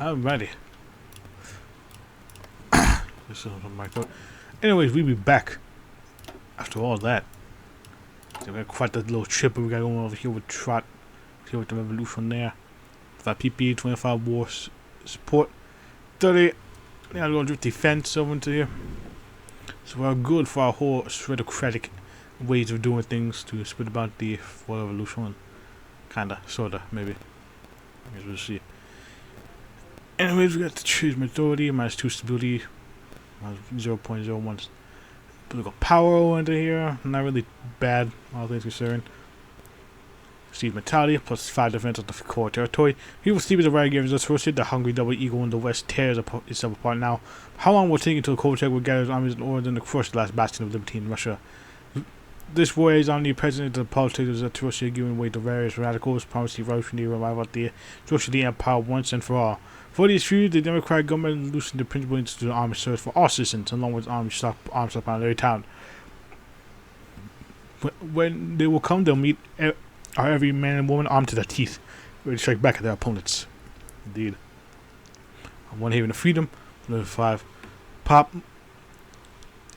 Alrighty. This is on my throat. Anyways, we'll be back after all that. So we got quite that little trip we got going over here with Trot. Here with the revolution there. 5 PP, 25 war support, 30. Now we're going to defense over into here. So we're good for our whole strategic ways of doing things to spit about the revolution. Kinda, sorta, maybe. I guess we'll see. Anyways, we got to choose majority, -2 stability, -0.01 political power into here. Not really bad, all things considered. Siege mentality, +5 defense of the core territory. People see the right games us roasted. The hungry double eagle in the west tears itself apart now. How long will it take until Kolchak will gather his armies in order to crush the last bastion of liberty in Russia? This war is on the president of the politics of Russia giving way to various radicals, promising revolutionary revival of the socialist empire once and for all. For these few, the Democratic government loosened the principle into the army service for all citizens, along with arms stock on every town. When they will come, they'll meet every man and woman armed to their teeth, ready to strike back at their opponents. Indeed. One haven of freedom, level 5 pop,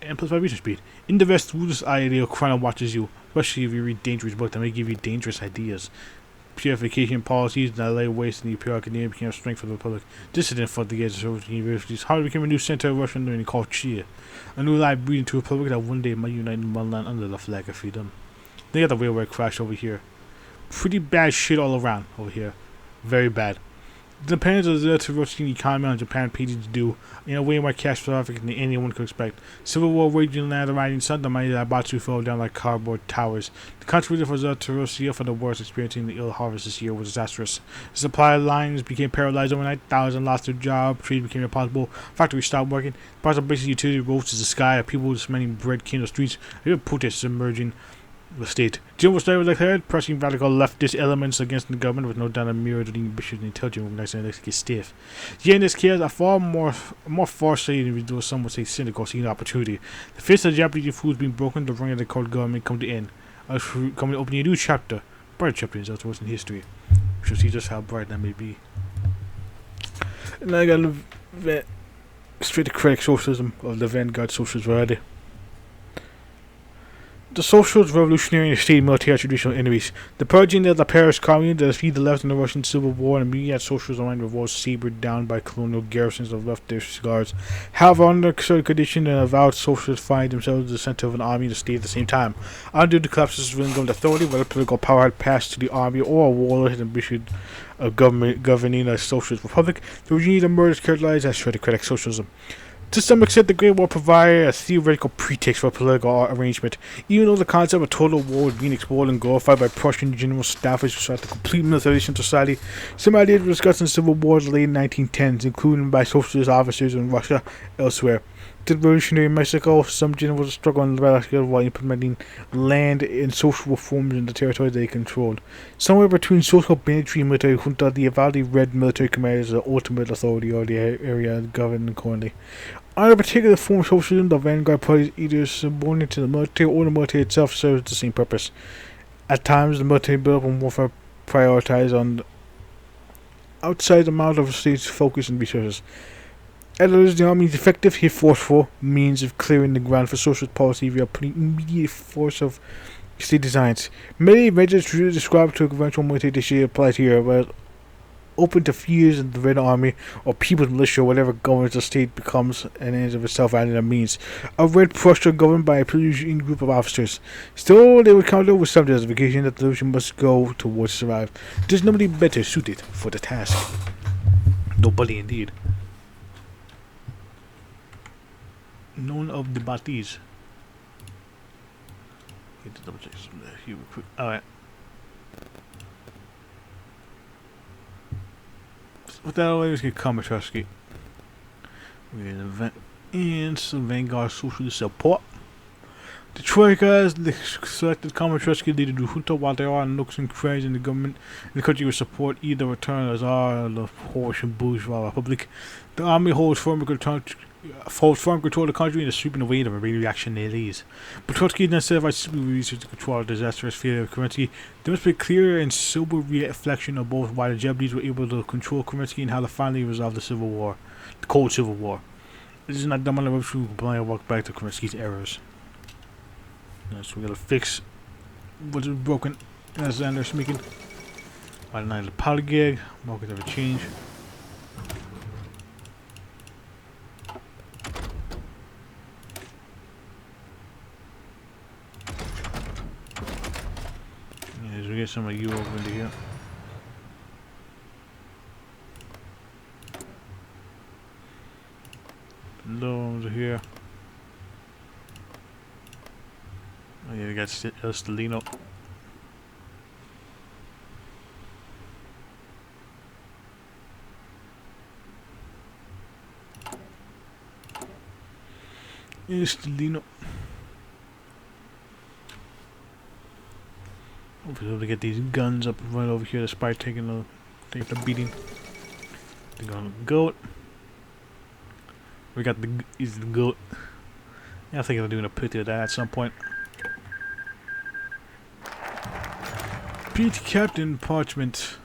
and +5 research speed. In the West, ruthless ideal chrono watches you, especially if you read dangerous books that may give you dangerous ideas. Purification policies that lay waste in the Imperial Academia became a strength for the Republic. Dissident for the edge of Soviet universities. Harvard became a new center of Russian learning called Chia. A new life breathed into a Republic that one day might unite in one land under the flag of freedom. They got the railway crash over here. Pretty bad shit all around over here. Very bad. The dependence of the Trotsky economy on Japan paid to do in a way more catastrophic than anyone could expect. Civil war raging land the rising sun, the mighty Abatsu fell down like cardboard towers. The contribution for Russia for the worst experiencing the ill harvest this year was disastrous. The supply lines became paralyzed overnight, thousands lost their job, trade became impossible, factories stopped working, the price of basic utility rose to the sky, people smelling bread came to the streets, even protests emerging the state. General Style declared, pressing radical leftist elements against the government with no doubt a mirror to the ambitious and intelligent organization that get stiff. Yet in this case, a far more far-sighted individual, some would say cynical, seeing an opportunity. The fist of Japanese fools being broken, the ring of the cold government come to end. Coming to open a new chapter, bright chapter in South Western history. We shall see just how bright that may be. And I got straight to critic socialism of the vanguard socialist variety. The socialist, revolutionary, and state military are traditional enemies. The purging of the Paris Commune, the defeat of the left in the Russian Civil War, and immediate socialist line revolts sabered down by colonial garrisons of leftist guards. However, under certain conditions, an avowed socialists find themselves at the center of an army and a state at the same time. Under the collapse of civilian government authority, whether political power had passed to the army or a warlord had ambition of governing a socialist republic, the regime emerged characterized as theocratic socialism. To some extent, the Great War provided a theoretical pretext for political arrangement, even though the concept of total war was being explored and glorified by Prussian general staffers who sought the complete militarization of society. Some ideas were discussed in civil wars in the late 1910s, including by socialist officers in Russia elsewhere. To the revolutionary Mexico, some generals struggled while implementing land and social reforms in the territories they controlled. Somewhere between social banditry and military junta, the avowedly red military commanders are the ultimate authority over the area governed accordingly. On a particular form of socialism, the vanguard party is either subordinate to the military or the military itself serves the same purpose. At times, the military build-up and warfare prioritize on the outside amount of state's focus and resources. At others, the army is effective, yet forceful means of clearing the ground for socialist policy via putting immediate force of state designs. Many measures described to a conventional military district applies here, but open to fears in the Red Army or People's Militia, or whatever governs the state becomes an end of itself and a means. A Red Prussia governed by a Parisian group of officers. Still, they would counter with some justification that the revolution must go towards survive. There's nobody better suited for the task. Nobody indeed. None of the bodies. Need to double check some here real quick. Alright. With that away, we can come with Trotsky. We're an event and some vanguard socialist support. The Troika has the selected common Trotsky leader to junta while there are nooks and crannies in the government in the country would support either return as are the Polish and bourgeois republic. The army holds firm control of the country and is sweeping away the reactionaries. But Trotsky then said by simply research to control the disastrous failure of currency, there must be a clear and sober reflection of both why the Japanese were able to control currency and how to finally resolve the Civil War, the Cold Civil War. This is not done on the revolution who blind walk back to currency's errors. So we gotta fix what's broken, as Xander's speaking. By the night of the polygag, markets have a change. As we get some of you over into here. Those here. Oh yeah, we got Stelino. Stelino. Hopefully we'll be able to get these guns up right over here despite taking the beating. They're gonna goat. We got the goat. Yeah, I think I'm doing a pity of that at some point. Pete Captain Parchment.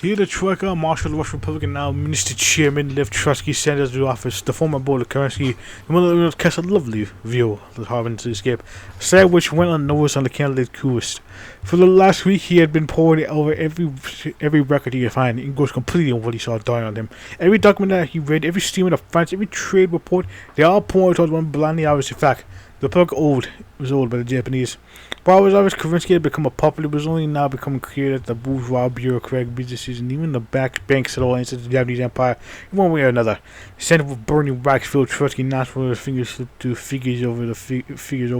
Here the Troika, Marshal of the Russian Republic, and now Minister Chairman Lev Trotsky sent us to office. The former board of currency, the one that cast a lovely view of the Harvin's escape, sad which went unnoticed on the candidate quest. For the last week, he had been poring over every record he could find, engrossed completely on what he saw dying on him. Every document that he read, every statement of France, every trade report, they all pointed towards one blindly obvious fact. The Republic was old by the Japanese. While it was obvious Kerensky had become a puppet, it was only now becoming clear that the bourgeois, bureaucratic businesses, and even the banks had all answered the Japanese Empire in one way or another. The scent of burning wax filled Trotsky nostrils, his fingers slipped to figures over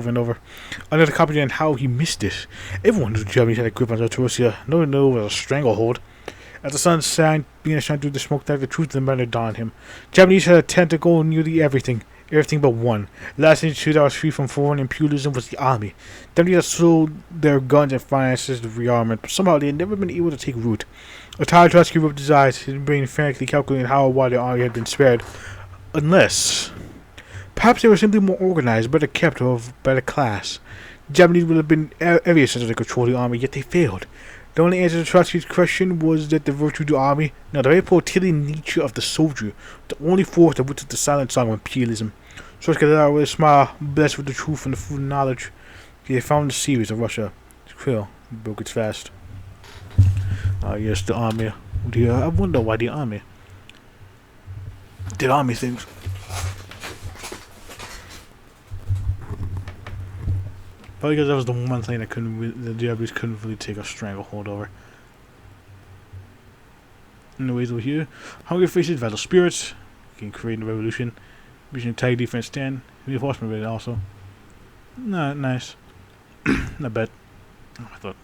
and over. Another comprehend how he missed this. Everyone knew the Japanese had a grip on Zatorsia. No one knew it was a stranglehold. As the sun began to shine through the smoke, the truth of the matter dawned on him. Japanese had a tentacle in nearly everything but one. The last institute that was free from foreign imperialism was the army. Them had sold their guns and finances to rearmament, but somehow they had never been able to take root. A tired Trotsky rubbed his eyes, his brain frantically calculating how or why the army had been spared. Unless perhaps they were simply more organized, better kept, or of better class. The Japanese would have been envious to control the army, yet they failed. The only answer to Trotsky's question was that the virtue of the army, no, the very portentous nature of the soldier, the only force that would the silent song of imperialism. Trotsky let out with a smile, blessed with the truth and the full knowledge. He had found the series of Russia. It's clear. He broke its fast. Yes, the army. I wonder why the army did army things. Probably because that was the one thing that the Japanese couldn't really take a stranglehold over. Anyways, over here, hungry faces, vital spirits, can create a revolution. Vision tight defense 10. Reinforcement rate also. No, nice. Not bad. Oh, I thought.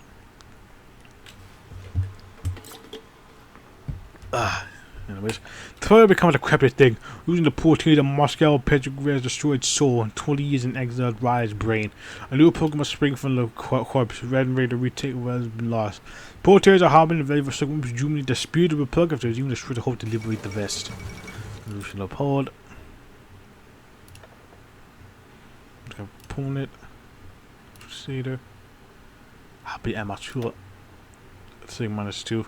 Anyways, the fire becomes a decrepit thing, losing the poor tears of Moscow. Petrograd's destroyed soul, and 20 years in exile Rai's brain. A new program must spring from the corpse, red and ready to retake what has been lost. Poor tears are harboring and ready for circumstances, Germany, the spirit of the Republic, if there is even a shred of hope to liberate the West. Revolution upheld. Opponent. Crusader. Happy amateur. Let's say -2.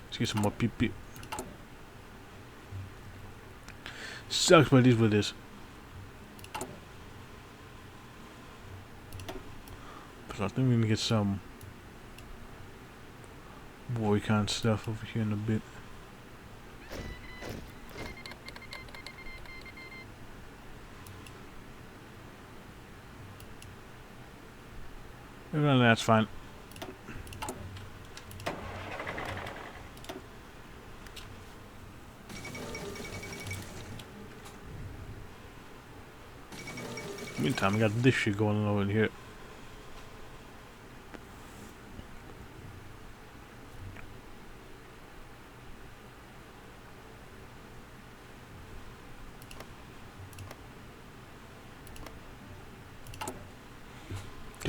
Let's get some more PP. Sucks, but it is what it is. But I think we're gonna get some boycott stuff over here in a bit. No, that's fine. Meantime, we got this shit going on over here.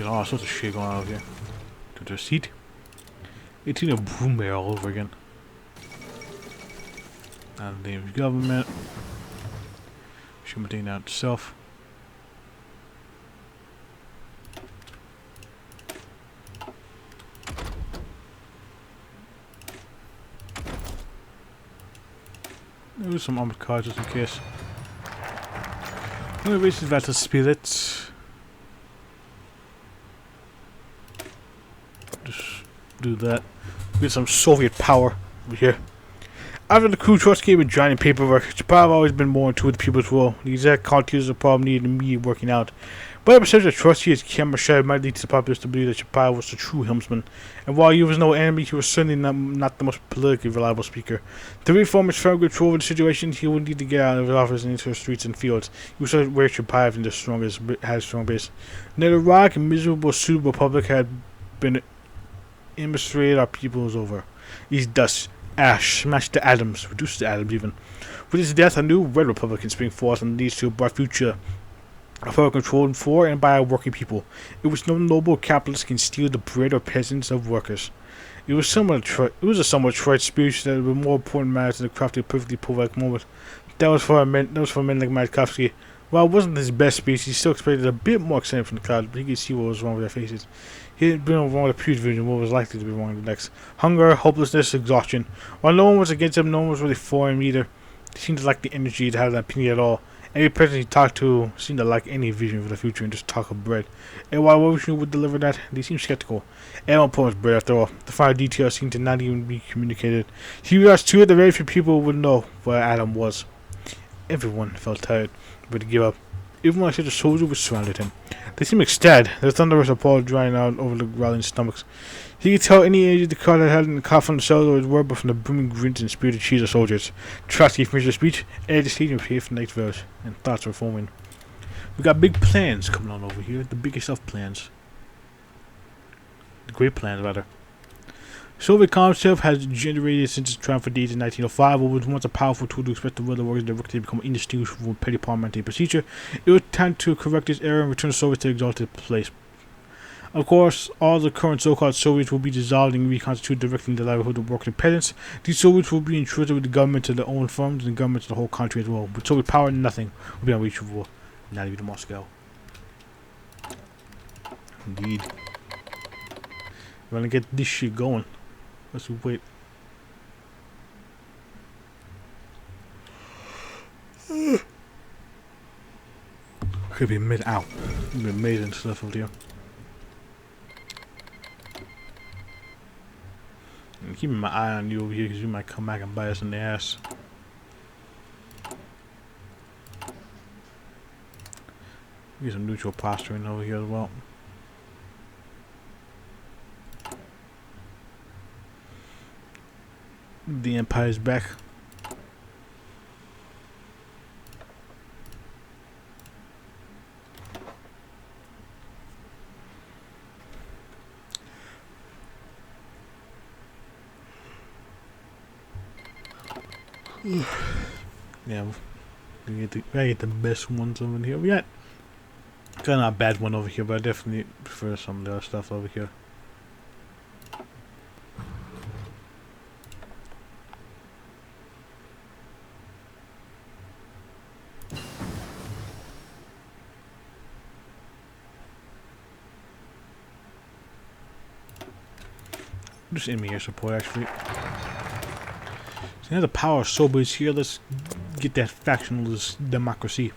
There's all sorts of shit going on over here. To their seat. It's in a broom bear all over again. And the name of government. Should maintain that itself. There's some armored cars just in case. I'm gonna raise the battle spirits. Just do that. Get some Soviet power over here. After the coup, Trotsky with giant paperwork. Japan have always been more in tune with the people's will. The exact contours of the problem needed immediate working out. But the perception of Trotsky as camera shy might lead to the populace to believe that Japan was the true helmsman. And while he was no enemy, he was certainly not the most politically reliable speaker. To reform his firm control over the situation, he would need to get out of his office and into the streets and fields. He was where Japan had a strong base. Neither Iraq and miserable pseudo republic had been emasculated. Our people was over. He's dust. Ash, smashed to atoms, reduced to atoms even. With his death, a new red republic can spring forth and leads to a bright future. A power controlled for and by our working people. It was no noble capitalist can steal the bread or peasants of workers. It was a somewhat trite speech that was more important matter than the crafty, perfectly poetic moment. That was for men like Mayakovsky. While it wasn't his best speech, he still expected a bit more excitement from the crowd, but he could see what was wrong with their faces. He had been wrong with the previous vision, what was likely to be wrong with the next. Hunger, hopelessness, exhaustion. While no one was against him, no one was really for him either. He seemed to lack the energy to have an opinion at all. Every person he talked to seemed to lack any vision for the future and just talk of bread. And while Washington would deliver that, they seemed skeptical. Everyone promised bread after all. The finer details seemed to not even be communicated. He realized too that very few people would know where Adam was. Everyone felt tired, but to give up. Even when I said the soldiers which surrounded him. They seemed ecstatic, their thunderous applause drying out over the growling stomachs. He could tell any age the crowd had in the cough on themselves or his word, but from the booming grins and spirited cheers of soldiers. Trotsky finished the speech, and the stadium prepared for the next verse, and thoughts were forming. We got big plans coming on over here, the biggest of plans. The great plans, rather. Soviet concept has generated since its triumph for days in 1905. What was once a powerful tool to express the will of the workers directly become indistinguishable from petty parliamentary procedure. It was time to correct this error and return the Soviets to their exalted place. Of course, all the current so-called Soviets will be dissolved and reconstituted directly in the livelihood of working peasants. These Soviets will be entrusted with the government of their own firms and the government of the whole country as well. With Soviet power, nothing will be unreachable. Not even Moscow. Indeed. We're gonna get this shit going. Let's wait. Could be mid out. Could be amazing stuff over here. I'm keeping my eye on you over here because you might come back and bite us in the ass. Get some neutral posturing over here as well. The Empire's back. Yeah, we gotta get the best ones over here. We got not a bad one over here, but I definitely prefer some of the other stuff over here. Just enemy air support actually. So now the power of Soba is here. Let's get that factionalist democracy.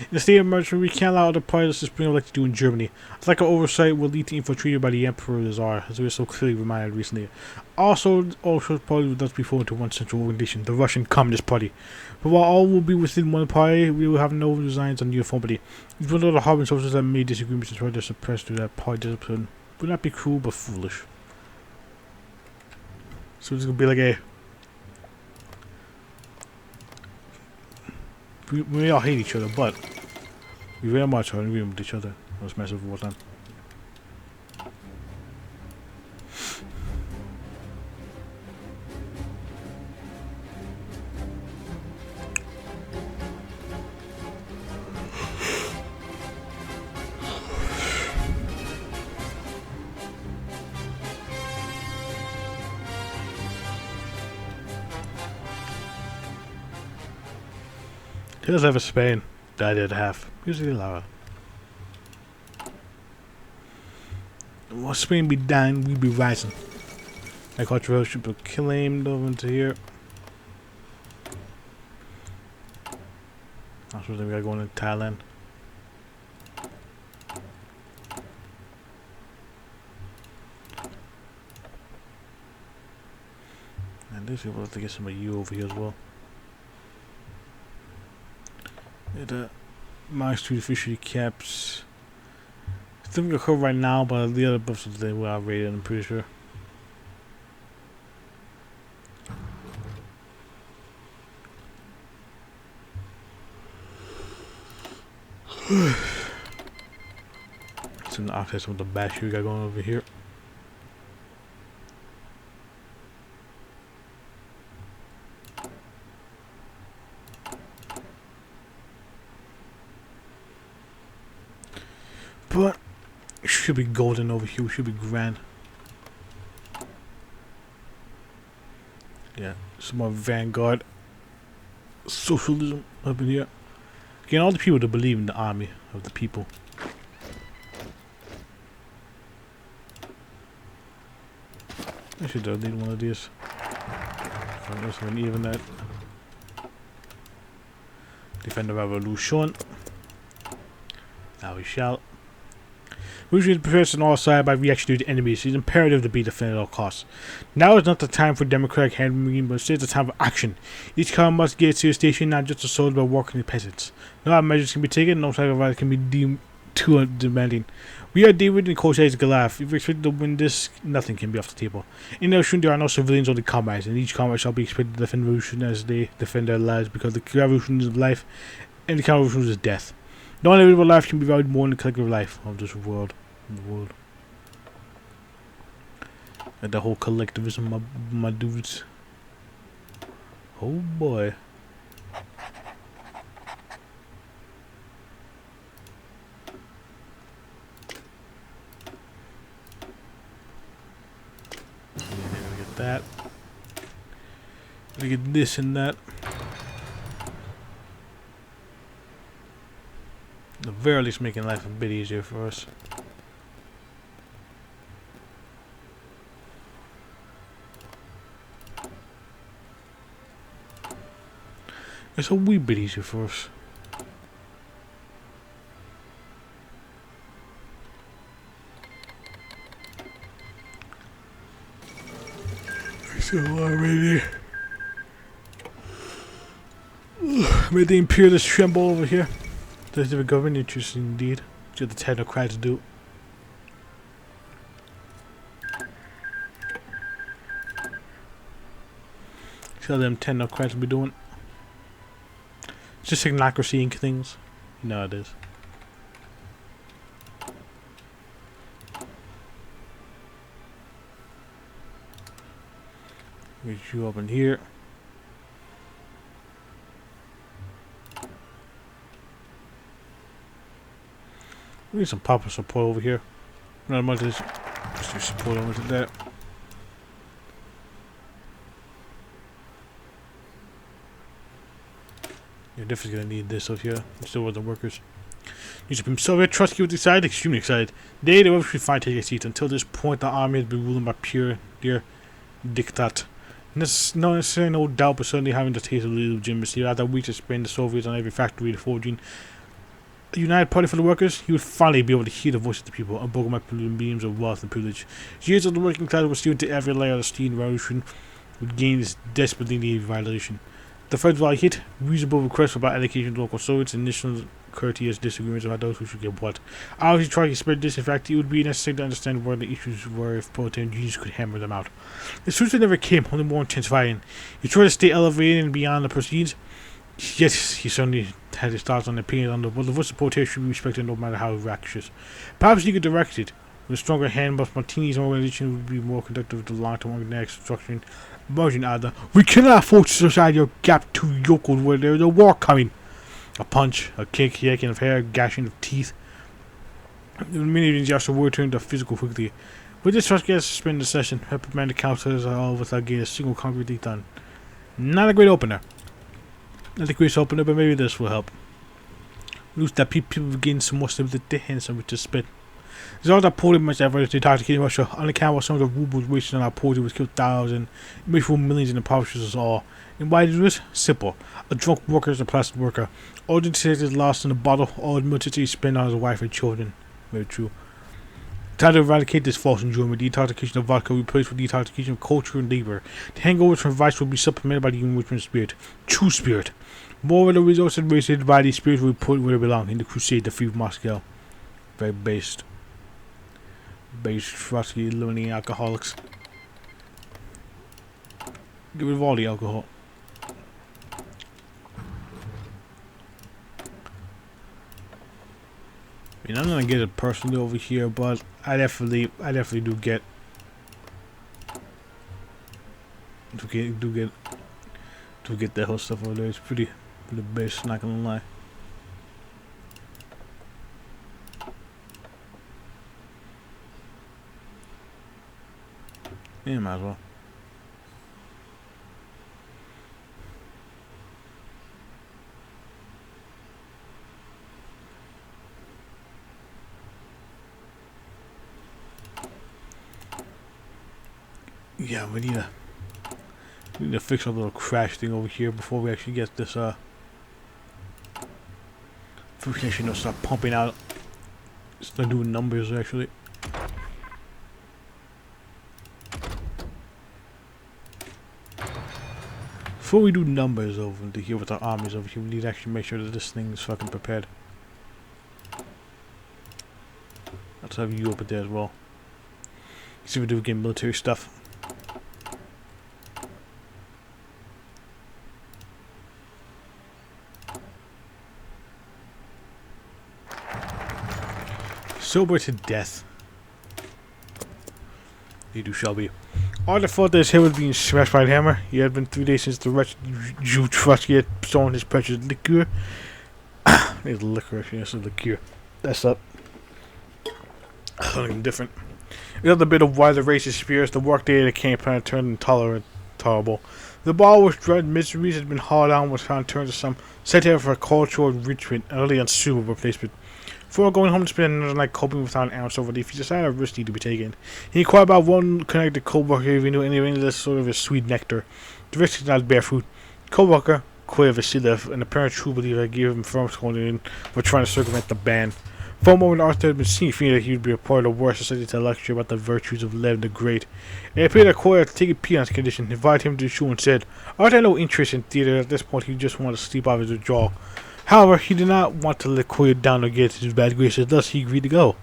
In the state of emergency, we can't allow other parties to spring up like they do in Germany. It's like an oversight will lead to infiltrated by the Emperor of the Tsar, as we were so clearly reminded recently. Also, all such parties will thus be formed into one central organization, the Russian Communist Party. But while all will be within one party, we will have no designs on uniformity. It's one of the hardened sources that made disagreements and try to suppress through that party discipline would not be cruel but foolish. So it's gonna be like a. We all hate each other, but we very much are in agreement with each other. Those massive wartime. Let's have a Spain. That did half. Usually Lara. While Spain be dying, we be rising. Agricultural should be claimed over into here. That's what we got going in Thailand. And this people have to get some of you over here as well. It Mars 2 fishery caps. It's difficult to cover right now, but the other buffs they were outrated, I'm pretty sure. Some access with the bash we got going over here. But it should be golden over here. We should be grand. Yeah, some more vanguard socialism up in here. Getting all the people to believe in the army of the people. I should need one of these. Even that. Defend the revolution. Now we shall. Usually prepares on all sides by reaction to the enemies. It is imperative to be defended at all costs. Now is not the time for democratic hand-wringing, but instead the time for action. Each column must get to a station, not just the soldiers, but working peasants. No other measures can be taken, no sacrifice can be deemed too demanding. We are David and Coach Goliath. If we expect to win this, nothing can be off the table. In the ocean, there are no civilians or the comrades, and each comrade shall be expected to defend the revolution as they defend their lives, because the revolution is life, and the counter-revolution is death. No individual life can be valued more than the collective life of this world. And the whole collectivism, my dudes. Oh boy. Get that. We get this and that. The very least making life a bit easier for us. It's a wee bit easier for us. So already made the imperialists tremble over here. Does the government interesting indeed? To the technocrats do. Tell them technocrats be doing. It's just technocracy and things. You know it is. Get you up in here. We need some proper support over here. Not much is just support over to that. You're definitely gonna need this over here. Still with the workers. You should be Soviet Trotsky was excited, extremely excited. They will fight to take a seat. Until this point, the army has been ruled by pure, dear diktat. No necessarily no doubt, but certainly having the taste of legitimacy. After weeks of Spain, the Soviets on every factory, the forging. A united party for the workers, he would finally be able to hear the voice of the people, unbroken by beams of wealth and privilege. Years of the working class were still into every layer of the steam revolution would gain this desperately needed violation. The first volley hit, reasonable requests about allocation to local Soviets, initial courteous disagreements about those who should get what. Obviously, trying to spread this, in fact, it would be necessary to understand where the issues were if proletarian genius could hammer them out. The solution never came, only more intensifying. He tried to stay elevated and beyond the proceeds. Yes, he certainly had his thoughts on the opinion on the voice of proletariat should be respected no matter how fractious. Perhaps he could direct it. With a stronger hand, but Martini's organization would be more conductive to long-term organic structuring. Emerging out of we cannot afford society or gap to yokels where there's a war coming. A punch, a kick, yanking of hair, gashing of teeth. Many of these just a word turned to physical quickly. With this Trotsky has suspended the session, reprimanded councillors all without getting a single concrete thing done. Not a great opener. Let the grace open up, but maybe this will help. Lose that people gain some more stability and some to spit. There's all that pretty much ever to talk to Russia. On account of some of the rubles wasted on our poetry was killed thousands, maybe for millions in the publishers us all. And why do this? Simple. A drunk worker is a plastic worker. All the disease is lost in the bottle, all the military spent on his wife and children. Very true. Time to eradicate this false enjoyment. The detoxification of vodka replaced with detoxification of culture and labor. The hangovers from vice will be supplemented by the enrichment spirit. True spirit. More of the resources wasted by these spirits will be put where they belong, in the crusade to free Moscow. Very based. Based Trotsky eliminating alcoholics. Get rid of all the alcohol. I mean, I'm gonna get it personally over here, but I definitely do get that whole stuff over there. It's pretty base, not gonna lie. Yeah, might as well. Yeah, we need to fix our little crash thing over here before we actually get this before we can actually start pumping out. Start doing numbers actually. Before we do numbers over here with our armies over here, we need to actually make sure that this thing is fucking prepared. Let's have you over there as well. See if we do get military stuff. Sober to death. You shall be. All the fault that his head was being smashed by the hammer. It had been 3 days since the wretched Jew Trotsky had stolen his precious liqueur. It's liquor, actually, it's a liqueur. That's up. Something different. Another bit of why the racist spirits, the workday of the campaign turned intolerable. The ball was dread miseries had been hauled on was found turned to some satire for a cultural enrichment, an utterly unsuitable replacement. Before going home to spend another night coping without an ounce of relief, he decided a risk needed to be taken. He inquired about one connected co-worker if he knew anything of this sort of a sweet nectar. The risk did not bear fruit. Co-worker, Koya Vasiliev, an apparent true believer, gave him firm scolding for trying to circumvent the ban. For a moment, Arthur had been seen feeling that he would be a part of the worst society to lecture about the virtues of Lev the Great. It appeared that Koya had taken pity on his condition, invited him to the show and said, Arthur had no interest in theater. At this point, he just wanted to sleep off his withdrawal. However, he did not want to let Koya down or get his bad graces, thus he agreed to go.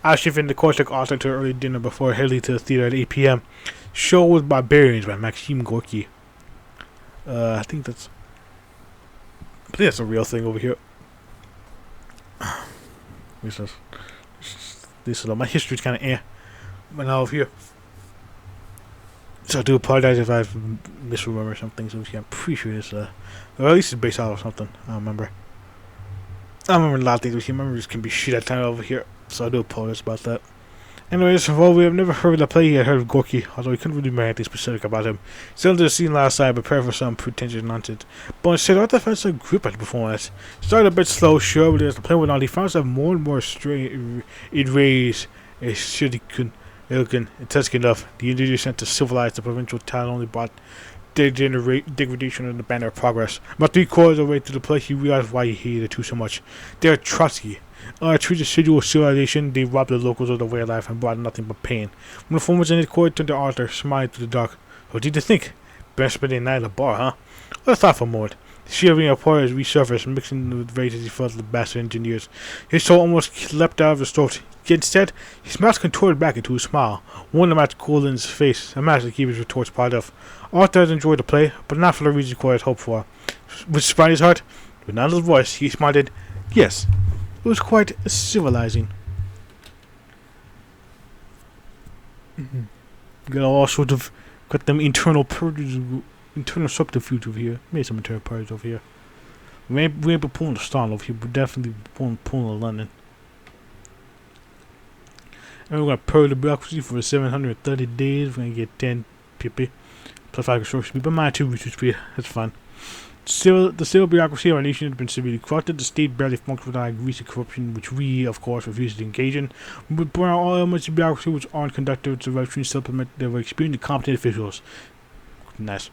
Ashif and the course took Arthur to an early dinner before heading to the theater at 8 p.m. Show was Barbarians by Maxim Gorky. I think that's a real thing over here. This is my history's kind of but now over here. So I do apologize if I've misremembered some things over here. I'm pretty sure it's or at least it's based out of something. I don't remember. I remember a lot of things over here. Memories can be shit at times over here, so I do apologize about that. Anyways, well, we have never heard of the play. He had heard of Gorky, although he couldn't really remember anything specific about him. Still to the scene last night, prepared for some pretentious nonsense. But instead, Arthur felt some grip at the performance. Started a bit slow, sure, but as the play went on, he found himself more and more enraged. A shitty Ilkin, and Tusky enough, the indigenous sent to civilize the provincial town only brought degradation and the banner of progress. About 3/4 of the way through the play, he realized why he hated the two so much. They are Trotsky. On a true residual civilization, they robbed the locals of their way of life and brought nothing but pain. When the form was in his court, turned to Arthur, smiling through the dark. What did you think? Best spending the night at the bar, huh? What a thoughtful moment. The shivering of horror resurfaced, mixing with rage as he felt the bastard engineers. His soul almost leapt out of his throat. Yet instead, his mouth contorted back into a smile. One matched Colin's face, a match to keep his retorts piled up. Arthur had enjoyed the play, but not for the reasons Corey had hoped for. With spite his heart, but not his voice, he smiled. Yes, it was quite civilizing. Got all sorts of them internal purges, internal subterfuge over here. Made some internal purges over here. We ain't been pulling the Stalin over here, but definitely pulling the London. And we're gonna purge the bureaucracy for 730 days. We're gonna get 10 PP. Plus 5 construction speed, but mine 2 research speed. That's fine. Still, the civil bureaucracy of our nation has been severely corrupted. The state barely functions without greasy corruption, which we, of course, refuse to engage in. We burn out all elements of bureaucracy which aren't conducted to revolutionary supplement their experienced and competent officials. Nice.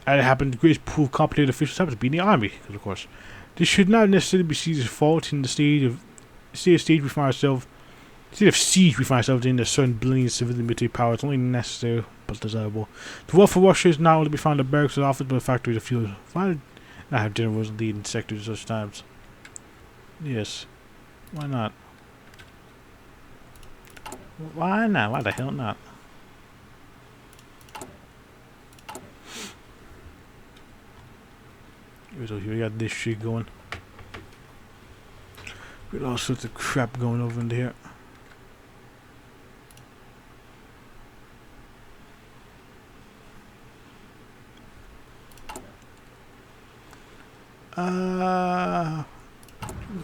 And it happened, the greatest pool of competent officials happens to be in the army, because of course. This should not necessarily be seen as fault in the state of siege we find ourselves in. A certain blending of civilian military power is only necessary but desirable. The wealth of Russia is not only to be found in barracks and offices, but in factories of fuel. Why did not have generals lead in sectors at such times? Yes. Why not? Why not? Why the hell not? So here we got this shit going. We got all sorts of crap going over in here.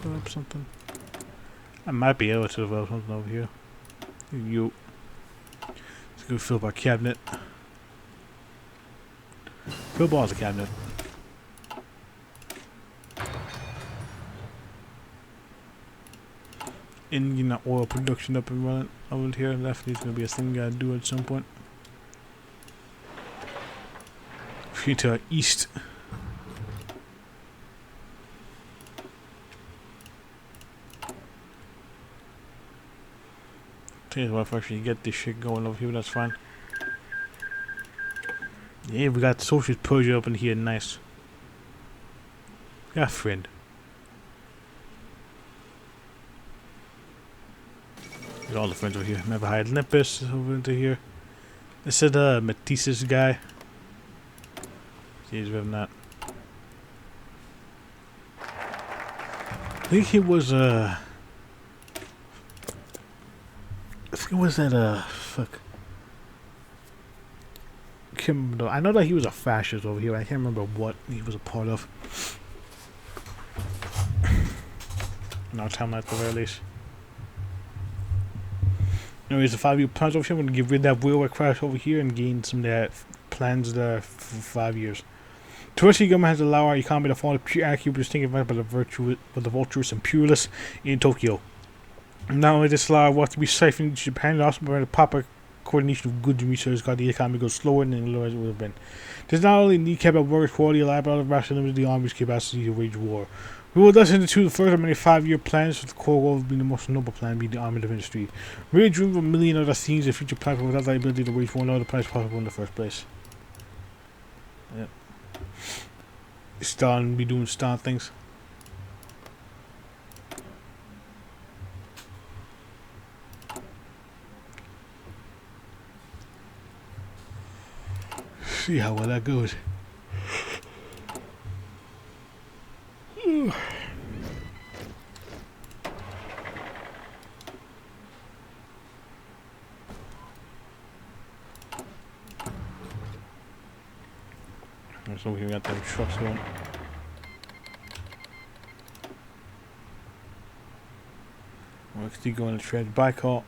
Develop something. I might be able to develop something over here. You. Let's go fill up our cabinet. Fill balls of cabinet. Indian oil production up and running over here. Definitely is going to be a thing we gotta do at some point. Here to our east. Tell you what, if I actually get this shit going over here, that's fine. Yeah, we got Socialist Persia up in here, nice. Got a friend. Got all the friends over here. Never hired Olympus over into here. This is the Matisse's guy. Jeez, we have not. I think he was I think it was that fuck. I can't remember though. I know that he was a fascist over here. I can't remember what he was a part of. No, tell him that at the very least. Anyways, the 5-year plans over here. I'm going to get rid of that railway crash over here and gain some of that plans there for 5 years. Trotsky government has allowed our economy to fall into pure anarchy, which is taken advantage by the vultures and purists in Tokyo. Not only this law was to be siphoned to Japan, it also provided a proper coordination of goods and research got the economy go slower than otherwise it would have been. This not only need kept up workers' quality alive, but also vastly limited the army's capacity to wage war. We will thus institute the first of many 5-year plans, with the core goal of being the most noble plan, being the army of industry. We really dream of a million other things and future plans, but without the ability to wage war, no other plans possible in the first place. Yep. Starting be doing start things. See how well that goes. So we got them trucks going. We're still going to trade by car.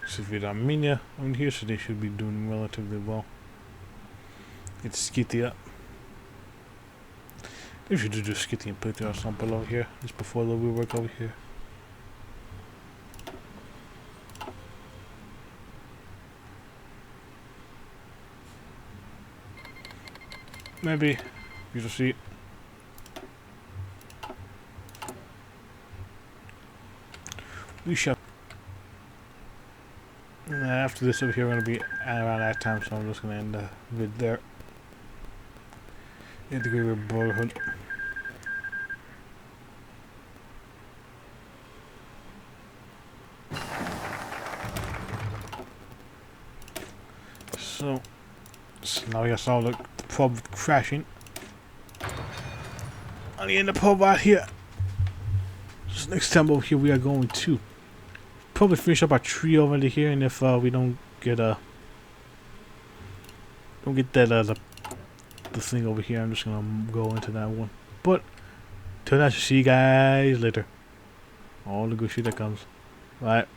So with Armenia on here, so they should be doing relatively well. It's Skitty up. They should do Skitty and put it or something below here, just before the wheel work over here. Maybe you shall see. We shall. After this over here, we're going to be around that time, so I'm just going to end the vid there. Integrated Brotherhood. So now we got solved the problem with crashing. On the end of the pub out here. So next time over here, we are going to probably finish up our tree over here, and if we don't get that the thing over here, I'm just gonna go into that one. But till then, I shall see you guys later. All the good shit that comes. Right.